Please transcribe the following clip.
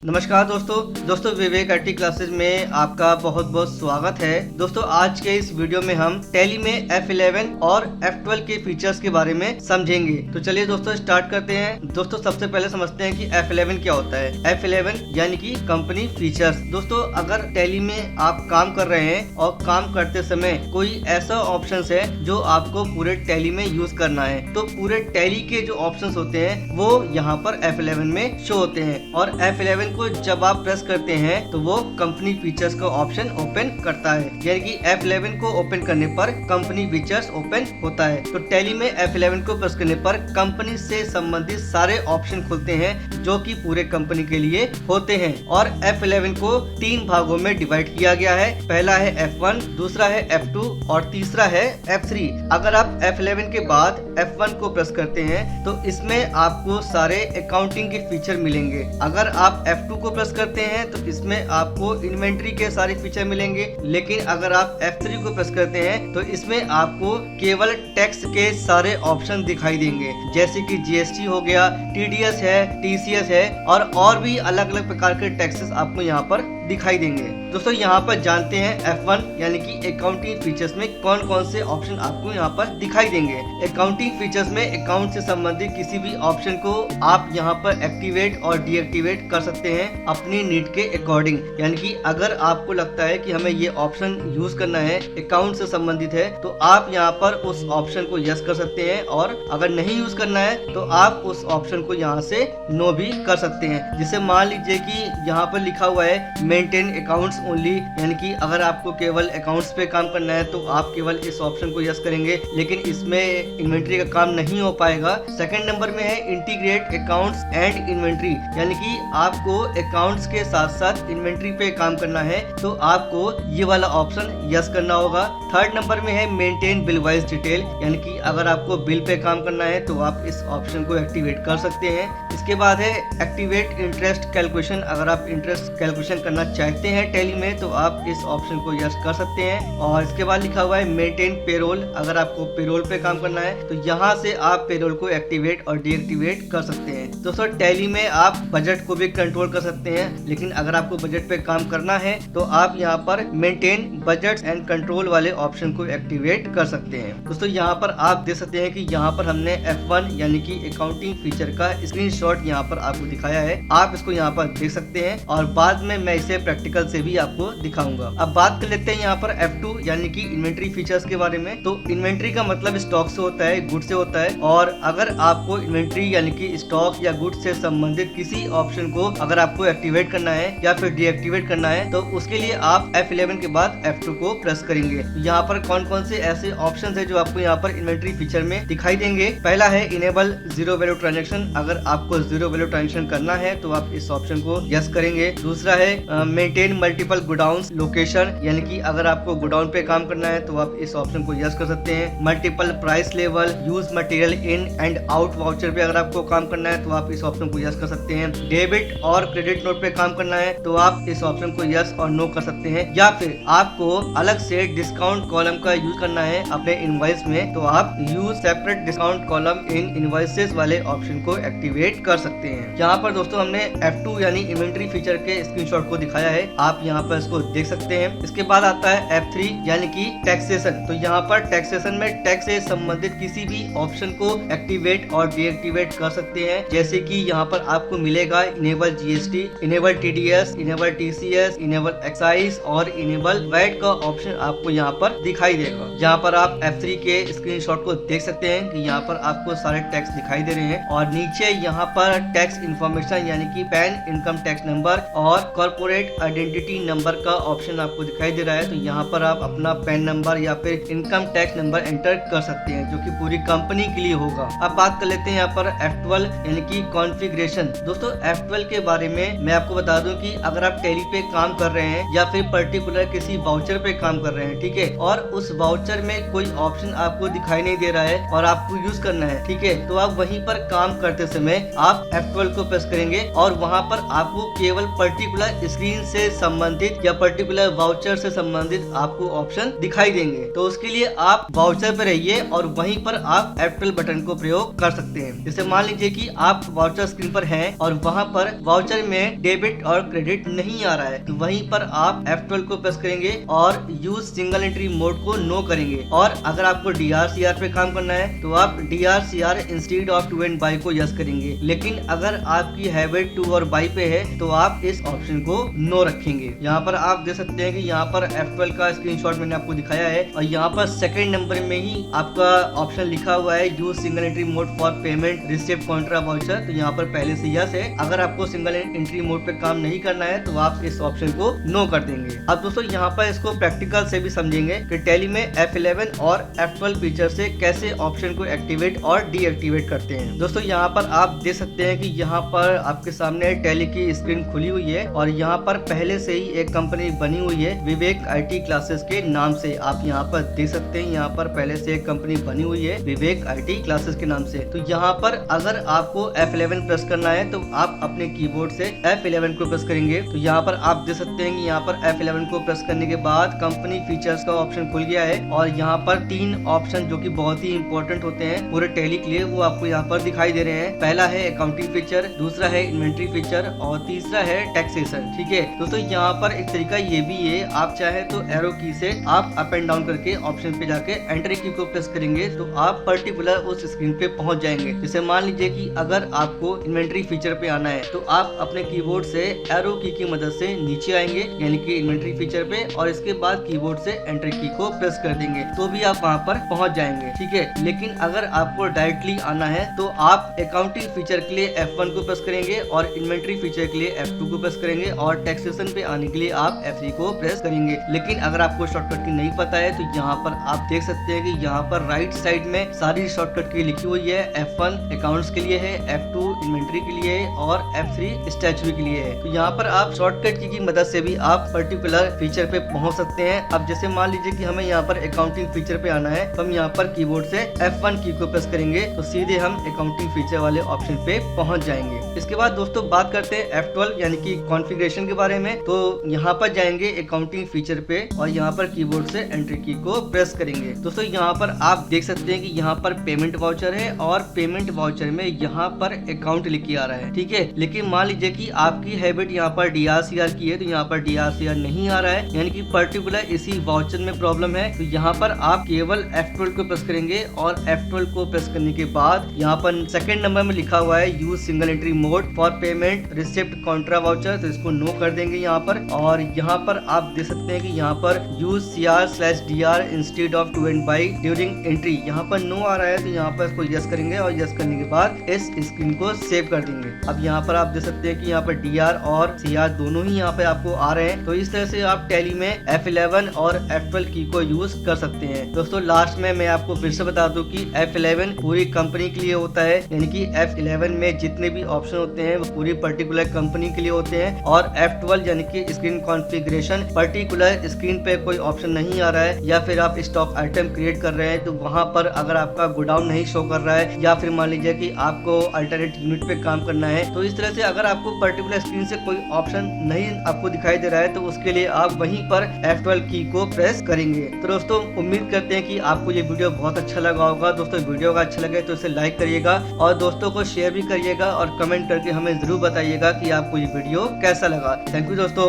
नमस्कार दोस्तों विवेक IT classes में आपका बहुत बहुत स्वागत है। दोस्तों आज के इस वीडियो में हम टैली में F11 और F12 के फीचर्स के बारे में समझेंगे। तो चलिए दोस्तों स्टार्ट करते हैं। दोस्तों सबसे पहले समझते हैं कि F11 क्या होता है। F11 यानी कि कंपनी फीचर्स। दोस्तों अगर टैली में आप काम कर रहे हैं और काम करते समय कोई ऐसा ऑप्शन है जो आपको पूरे टैली में यूज करना है, तो पूरे टैली के जो ऑप्शन होते हैं वो यहाँ पर F11 में शो होते हैं। और F11 को जब आप प्रेस करते हैं तो वो कंपनी फीचर्स का ऑप्शन ओपन करता है, यानी कि F11 को ओपन करने पर कंपनी फीचर्स ओपन होता है। तो टैली में F11 को प्रेस करने पर कंपनी से संबंधित सारे ऑप्शन खुलते हैं जो कि पूरे कंपनी के लिए होते हैं। और F11 को 3 भागों में डिवाइड किया गया है। पहला है F1, दूसरा है F2 और तीसरा है F3। अगर आप F11 के बाद F1 को प्रेस करते हैं तो इसमें आपको सारे अकाउंटिंग के फीचर मिलेंगे। अगर आप F2 को प्रेस करते हैं तो इसमें आपको इन्वेंट्री के सारे फीचर मिलेंगे। लेकिन अगर आप F3 को प्रेस करते हैं तो इसमें आपको केवल टैक्स के सारे ऑप्शन दिखाई देंगे, जैसे कि GST हो गया, TDS है, TCS है और भी अलग अलग प्रकार के टैक्सेस आपको यहाँ पर दिखाई देंगे। दोस्तों यहाँ पर जानते हैं F1 यानी कि अकाउंटिंग फीचर्स में कौन कौन से ऑप्शन आपको यहाँ पर दिखाई देंगे। अकाउंटिंग फीचर्स में अकाउंट से संबंधित किसी भी ऑप्शन को आप यहाँ पर एक्टिवेट और डीएक्टिवेट कर सकते हैं अपनी नीड के अकॉर्डिंग। यानी कि अगर आपको लगता है कि हमें ये ऑप्शन यूज करना है, अकाउंट से संबंधित है, तो आप यहाँ पर उस ऑप्शन को यस कर सकते हैं। और अगर नहीं यूज करना है तो आप उस ऑप्शन को यहाँ से नो भी कर सकते हैं। जैसे मान लीजिए कि यहाँ पर लिखा हुआ है मेंटेन अकाउंट्स ओनली, यानी कि अगर आपको केवल अकाउंट्स पे काम करना है तो आप केवल इस ऑप्शन को यस करेंगे, लेकिन इसमें इन्वेंट्री का काम नहीं हो पाएगा। सेकंड नंबर में है इंटीग्रेट अकाउंट्स एंड इन्वेंट्री, यानी कि आपको अकाउंट्स के साथ साथ इन्वेंट्री पे काम करना है तो आपको ये वाला ऑप्शन यस करना होगा। थर्ड नंबर में है मेंटेन बिल वाइज डिटेल, यानी कि अगर आपको बिल पे काम करना है तो आप इस ऑप्शन को एक्टिवेट कर सकते हैं। इसके बाद है एक्टिवेट इंटरेस्ट कैलकुलेशन, अगर आप इंटरेस्ट कैलकुलेशन करना चाहते हैं टैली में तो आप इस ऑप्शन को यस कर सकते हैं। और इसके बाद लिखा हुआ है मेंटेन पेरोल, अगर आपको पेरोल पे काम करना है तो यहाँ से आप पेरोल को एक्टिवेट और डीएक्टिवेट कर सकते हैं। दोस्तों टैली में आप बजट को भी कंट्रोल कर सकते हैं, लेकिन अगर आपको बजट पे काम करना है तो आप यहाँ पर मेंटेन बजट एंड कंट्रोल वाले ऑप्शन को एक्टिवेट कर सकते हैं। दोस्तों यहाँ पर आप देख सकते हैं कि यहाँ पर हमने F1 यानी कि अकाउंटिंग फीचर का स्क्रीनशॉट यहाँ पर आपको दिखाया है। आप इसको यहाँ पर देख सकते हैं और बाद में मैं इसे प्रैक्टिकल से भी आपको दिखाऊंगा। अब बात कर लेते हैं यहाँ पर F2 यानी कि इन्वेंट्री फीचर्स के बारे में। तो इन्वेंट्री का मतलब स्टॉक से होता है, गुड से होता है। और अगर आपको इन्वेंट्री यानी कि स्टॉक या गुड से संबंधित किसी ऑप्शन को अगर आपको एक्टिवेट करना है या फिर डीएक्टिवेट करना है तो उसके लिए आप F11 के बाद F2 को प्रेस करेंगे। यहाँ पर कौन कौन से ऐसे ऑप्शन है जो आपको यहाँ पर इन्वेंट्री फीचर में दिखाई देंगे। पहला है इनेबल जीरो वैल्यू ट्रांजेक्शन, अगर आपको जीरो वैल्यू ट्रांजेक्शन करना है तो आप इस ऑप्शन को यस करेंगे। दूसरा है मेंटेन मल्टीपल गोडाउन लोकेशन, यानी कि अगर आपको गोडाउन पे काम करना है तो आप इस ऑप्शन को यस कर सकते हैं। Multiple price level, use material in and out voucher पे अगर आपको काम करना है तो आप इस ऑप्शन को यस कर सकते हैं। डेबिट और क्रेडिट नोट पे काम करना है तो आप इस ऑप्शन को यस और नो कर सकते हैं। या फिर आपको अलग से डिस्काउंट कॉलम का यूज करना है अपने इनवॉइस में तो आप use separate discount column in invoices वाले ऑप्शन को एक्टिवेट कर सकते हैं। यहाँ पर दोस्तों हमने F2 यानी इन्वेंट्री फीचर के स्क्रीनशॉट को दिखाया है, आप यहाँ पर इसको देख सकते हैं। इसके बाद आता है F3 यानी कि टैक्सेशन। तो यहाँ पर टैक्सेशन में टैक्स से संबंधित किसी भी ऑप्शन को एक्टिवेट और डीएक्टिवेट कर सकते हैं, जैसे कि यहाँ पर आपको मिलेगा enable GST, enable TDS, enable TCS, enable excise और इनेबल वैट का ऑप्शन आपको यहाँ पर दिखाई देगा। यहाँ पर आप F3 के स्क्रीनशॉट को देख सकते हैं कि यहाँ पर आपको सारे टैक्स दिखाई दे रहे हैं और नीचे यहाँ पर टैक्स इन्फॉर्मेशन यानी कि पैन, इनकम टैक्स नंबर और कॉर्पोरेट आइडेंटिटी नंबर का ऑप्शन आपको दिखाई दे रहा है। तो यहाँ पर आप अपना पैन नंबर या फिर इनकम टैक्स नंबर एंटर कर सकते हैं, जो कि पूरी कंपनी के लिए होगा। अब बात कर लेते हैं यहाँ पर F12 यानी कि कॉन्फ़िगरेशन। दोस्तों F12 के बारे में मैं आपको बता दूं कि अगर आप टैली पे काम कर रहे हैं या फिर पर्टिकुलर किसी वाउचर पे काम कर रहे हैं, ठीक है, और उस वाउचर में कोई ऑप्शन आपको दिखाई नहीं दे रहा है और आपको यूज करना है, ठीक है, तो आप वहीं पर काम करते समय आप F12 को प्रेस करेंगे और वहां पर आपको केवल पर्टिकुलर स्क्रीन स्क्रीन से संबंधित या पर्टिकुलर वाउचर से संबंधित आपको ऑप्शन दिखाई देंगे। तो उसके लिए आप वाउचर पर रहिए और वहीं पर आप F12 बटन को प्रयोग कर सकते हैं। जैसे मान लीजिए कि आप वाउचर स्क्रीन पर हैं और वहां पर वाउचर में डेबिट और क्रेडिट नहीं आ रहा है, तो वहीं पर आप F12 को प्रेस करेंगे और यूज सिंगल एंट्री मोड को नो करेंगे। और अगर आपको DRCR पे काम करना है तो आप DRCR instead of to and by को यस करेंगे। लेकिन अगर आपकी हैबिट टू और बाई पे है तो आप इस ऑप्शन को नो रखेंगे। यहाँ पर आप देख सकते हैं कि यहाँ पर F12 का स्क्रीनशॉट मैंने आपको दिखाया है और यहाँ पर सेकंड नंबर में ही आपका ऑप्शन लिखा हुआ है use single entry mode for payment receipt Contra voucher. तो यहाँ पर पहले से यस है। अगर आपको सिंगल एंट्री मोड पे काम नहीं करना है तो आप इस ऑप्शन को नो कर देंगे। अब दोस्तों यहाँ पर इसको प्रैक्टिकल से भी समझेंगे कि टैली में F11 और F12 फीचर से कैसे ऑप्शन को एक्टिवेट और डीएक्टिवेट करते हैं। दोस्तों यहाँ पर आप देख सकते हैं कि यहाँ पर आपके सामने टैली की स्क्रीन खुली हुई है और यहाँ पर पहले से ही एक कंपनी बनी हुई है विवेक IT क्लासेस के नाम से। आप यहाँ पर देख सकते हैं यहाँ पर पहले से एक कंपनी बनी हुई है विवेक IT क्लासेस के नाम से। तो यहाँ पर अगर आपको F11 प्रेस करना है तो आप अपने कीबोर्ड से F11 को प्रेस करेंगे। तो यहाँ पर आप देख सकते हैं कि यहाँ पर F11 को प्रेस करने के बाद कंपनी फीचर्स का ऑप्शन खुल गया है और यहाँ पर 3 ऑप्शन जो कि बहुत ही इंपॉर्टेंट होते हैं पूरे टैली के लिए वो आपको यहाँ पर दिखाई दे रहे हैं। पहला है अकाउंटिंग फीचर, दूसरा है इन्वेंट्री फीचर और तीसरा है टैक्सेशन। ठीक है दोस्तों, यहाँ पर एक तरीका ये भी है, आप चाहे तो एरो की से आप अप एंड डाउन करके ऑप्शन पे जाके एंटर की को प्रेस करेंगे तो आप पर्टिकुलर उस स्क्रीन पे पहुंच जाएंगे। जैसे मान लीजिए कि अगर आपको इन्वेंट्री फीचर पे आना है तो आप अपने कीबोर्ड से एरो की मदद से नीचे आएंगे यानी कि इन्वेंट्री फीचर पे और इसके बाद कीबोर्ड से एंटर की को प्रेस कर देंगे तो भी आप वहां पर पहुंच जाएंगे। ठीक है, लेकिन अगर आपको डायरेक्टली आना है तो आप अकाउंटिंग फीचर के लिए F1 को प्रेस करेंगे और इन्वेंट्री फीचर के लिए F2 को प्रेस करेंगे और टैक्सेशन पे आने के लिए आप F3 को प्रेस करेंगे। लेकिन अगर आपको शॉर्टकट की नहीं पता है तो यहाँ पर आप देख सकते हैं कि यहाँ पर राइट साइड में सारी शॉर्टकट की लिखी हुई है। F1 अकाउंट्स के लिए है, F2 इन्वेंट्री के लिए है और F3 स्टैच्यू के लिए है। तो यहाँ पर आप शॉर्टकट की मदद से भी आप पर्टिकुलर फीचर पे पहुंच सकते हैं। अब जैसे मान लीजिए कि हमें यहाँ पर अकाउंटिंग फीचर पे आना है तो हम यहाँ पर कीबोर्ड से F1 की को प्रेस करेंगे तो सीधे हम अकाउंटिंग फीचर वाले ऑप्शन पे पहुंच जाएंगे। इसके बाद दोस्तों बात करते हैं F12 यानी कि कॉन्फ़िगरेशन के बारे में। तो यहाँ पर जाएंगे अकाउंटिंग फीचर पे और यहाँ पर कीबोर्ड से एंट्री की को प्रेस करेंगे। दोस्तों यहाँ पर आप देख सकते हैं कि यहाँ पर पेमेंट वाउचर है और पेमेंट वाउचर में यहाँ पर अकाउंट लिख के आ रहा है। ठीक है, लेकिन मान लीजिए कि आपकी हैबिट यहाँ पर DRCR की है तो यहाँ पर DRCR नहीं आ रहा है यानी कि पर्टिकुलर इसी वाउचर में प्रॉब्लम है। तो यहाँ पर आप केवल F12 को प्रेस करेंगे और F12 को प्रेस करने के बाद यहाँ पर सेकंड नंबर में लिखा हुआ है use single entry mode for payment receipt Contra voucher, तो इसको नो कर देंगे यहाँ पर। और यहाँ पर आप देख सकते हैं कि यहाँ पर use CR/DR instead of to and by during entry, यहाँ पर नो आ रहा है तो यहाँ पर इसको यस करेंगे और यस करने के बाद इस स्क्रीन को सेव कर देंगे। अब यहाँ पर आप देख सकते हैं कि यहाँ पर DR और CR दोनों ही यहाँ पे आपको आ रहे हैं। तो इस तरह से आप टैली में F11 और F12 की को यूज कर सकते हैं। दोस्तों लास्ट में मैं आपको फिर से बता दूं कि F11 पूरी कंपनी के लिए होता है यानी कि F11 में जितने भी ऑप्शन होते हैं वो पूरी पर्टिकुलर कंपनी के लिए होते हैं और F12 यानी कि स्क्रीन कॉन्फ़िगरेशन पर्टिकुलर स्क्रीन पे कोई ऑप्शन नहीं आ रहा है या फिर आप स्टॉक आइटम क्रिएट कर रहे हैं तो वहां पर अगर आपका गोडाउन नहीं शो कर रहा है या फिर मान लीजिए कि आपको अल्टरनेट यूनिट पे काम करना है तो इस तरह से अगर आपको पर्टिकुलर स्क्रीन से कोई ऑप्शन नहीं आपको दिखाई दे रहा है तो उसके लिए आप वहीं पर F12 की को प्रेस करेंगे। तो दोस्तों उम्मीद करते हैं कि आपको ये वीडियो बहुत अच्छा लगा होगा। दोस्तों वीडियो का अच्छा लगे तो इसे लाइक करिएगा और दोस्तों को शेयर भी करिएगा और कमेंट करके हमें जरूर बताइएगा कि आपको ये वीडियो कैसा लगा। थैंक यू दोस्तों।